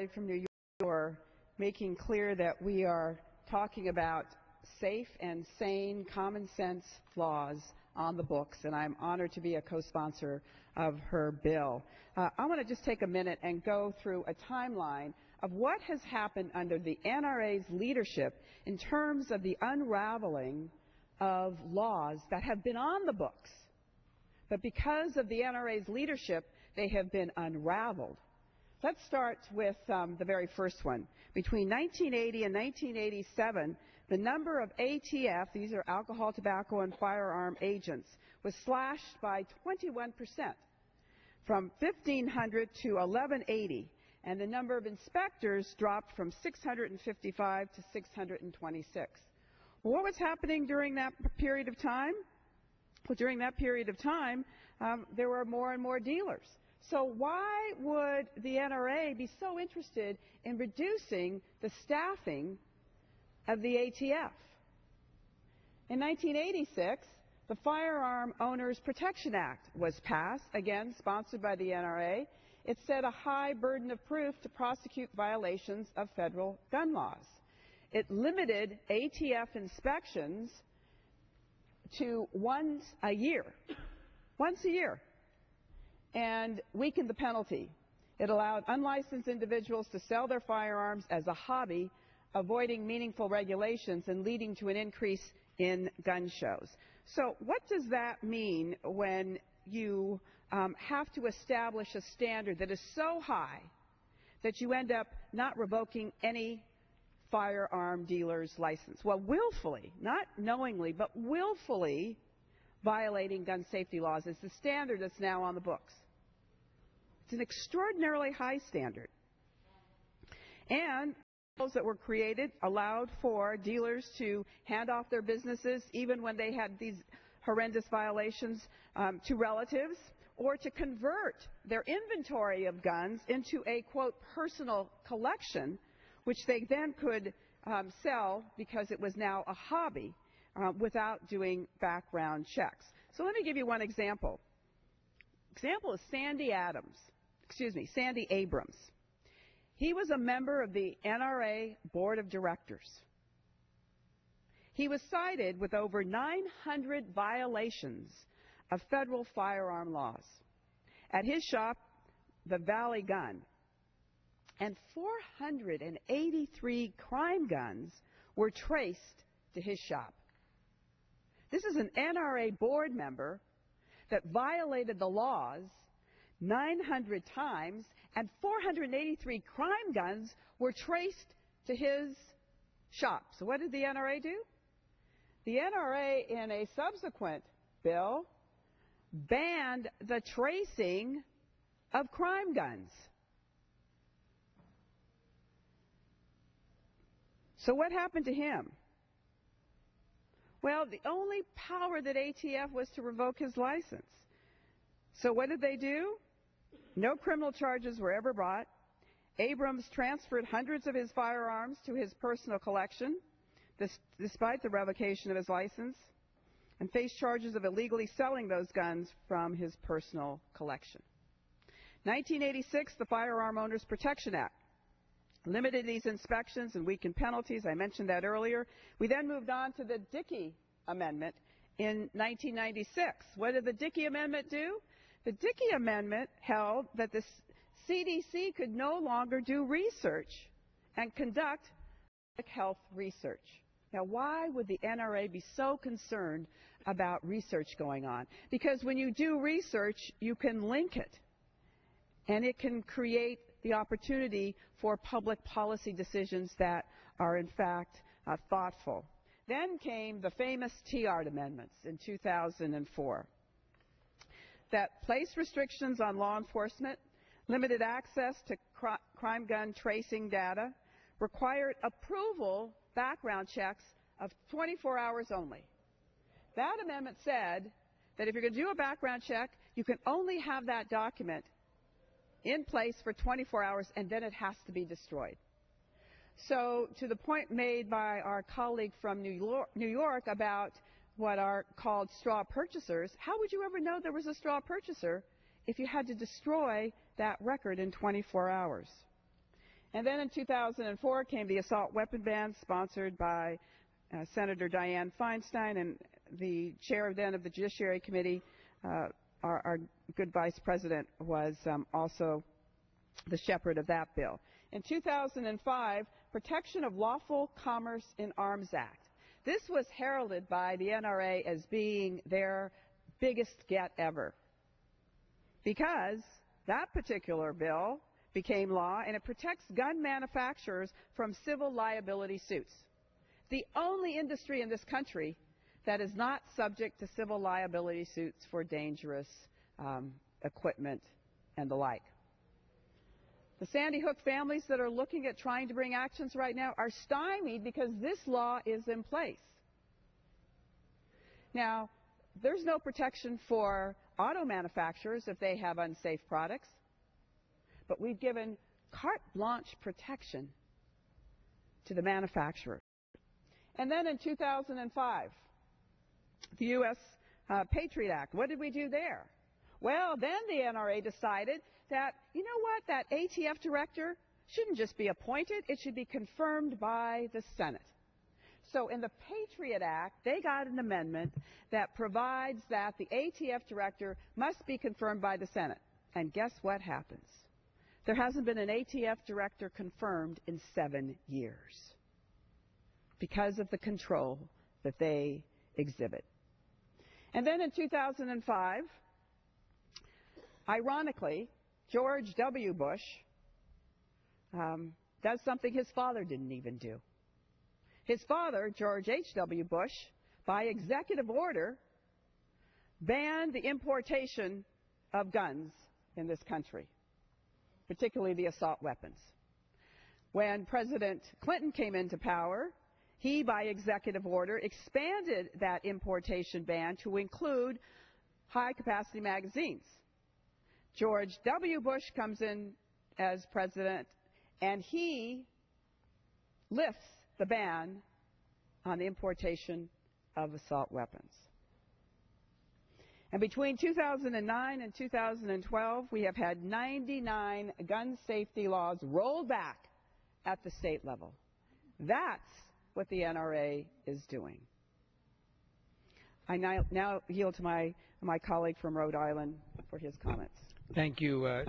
from New York, making clear that we are talking about safe and sane common sense laws on the books, and I'm honored to be a co-sponsor of her bill. I want to just take a minute and go through a timeline of what has happened under the NRA's leadership in terms of the unraveling of laws that have been on the books. But because of the NRA's leadership, they have been unraveled. Let's start with the very first one. Between 1980 and 1987, the number of ATF, these are alcohol, tobacco, and firearm agents, was slashed by 21%, from 1,500 to 1,180, and the number of inspectors dropped from 655 to 626. Well, what was happening during that period of time? Well, during that period of time, there were more and more dealers. So why would the NRA be so interested in reducing the staffing of the ATF? In 1986, the Firearm Owners Protection Act was passed, again sponsored by the NRA. It set a high burden of proof to prosecute violations of federal gun laws. It limited ATF inspections to once a year, and weakened the penalty. It allowed unlicensed individuals to sell their firearms as a hobby, avoiding meaningful regulations and leading to an increase in gun shows. So what does that mean when you have to establish a standard that is so high that you end up not revoking any firearm dealer's license? Well, willfully, not knowingly, but willfully violating gun safety laws is the standard that's now on the books. It's an extraordinarily high standard. And laws that were created allowed for dealers to hand off their businesses, even when they had these horrendous violations, to relatives, or to convert their inventory of guns into a, quote, personal collection, which they then could sell because it was now a hobby, without doing background checks. So let me give you one example. Example is Sandy Abrams. He was a member of the NRA Board of Directors. He was cited with over 900 violations of federal firearm laws at his shop, the Valley Gun, and 483 crime guns were traced to his shop. This is an NRA board member that violated the laws 900 times, and 483 crime guns were traced to his shop. So what did the NRA do? The NRA, in a subsequent bill, banned the tracing of crime guns. So what happened to him? Well, the only power that ATF was to revoke his license. So what did they do? No criminal charges were ever brought. Abrams transferred hundreds of his firearms to his personal collection, despite the revocation of his license, and faced charges of illegally selling those guns from his personal collection. 1986, the Firearm Owners Protection Act limited these inspections and weakened penalties. I mentioned that earlier. We then moved on to the Dickey Amendment in 1996. What did the Dickey Amendment do? The Dickey Amendment held that the CDC could no longer do research and conduct public health research. Now, why would the NRA be so concerned about research going on? Because when you do research, you can link it, and it can create the opportunity for public policy decisions that are, in fact, thoughtful. Then came the famous TIARD amendments in 2004 that placed restrictions on law enforcement, limited access to crime gun tracing data, required approval background checks of 24 hours only. That amendment said that if you're going to do a background check, you can only have that document in place for 24 hours, and then it has to be destroyed. So to the point made by our colleague from New York about what are called straw purchasers, how would you ever know there was a straw purchaser if you had to destroy that record in 24 hours? And then in 2004 came the assault weapon ban, sponsored by Senator Dianne Feinstein, and the chair then of the Judiciary Committee, our good Vice President, was also the shepherd of that bill. In 2005, Protection of Lawful Commerce in Arms Act. This was heralded by the NRA as being their biggest get ever, because that particular bill became law, and it protects gun manufacturers from civil liability suits. The only industry in this country that is not subject to civil liability suits for dangerous equipment and the like. The Sandy Hook families that are looking at trying to bring actions right now are stymied because this law is in place. Now, there's no protection for auto manufacturers if they have unsafe products, but we've given carte blanche protection to the manufacturer. And then in 2005, the U.S. Patriot Act. What did we do there? Well, then the NRA decided that, you know what, that ATF director shouldn't just be appointed, it should be confirmed by the Senate. So in the Patriot Act, they got an amendment that provides that the ATF director must be confirmed by the Senate. And guess what happens? There hasn't been an ATF director confirmed in 7 years because of the control that they exhibit. And then in 2005, ironically, George W. Bush does something his father didn't even do. His father, George H.W. Bush, by executive order, banned the importation of guns in this country, particularly the assault weapons. When President Clinton came into power, he, by executive order, expanded that importation ban to include high-capacity magazines. George W. Bush comes in as president, and he lifts the ban on the importation of assault weapons. And between 2009 and 2012, we have had 99 gun safety laws rolled back at the state level. That's what the NRA is doing. I now yield to my colleague from Rhode Island for his comments. Thank you.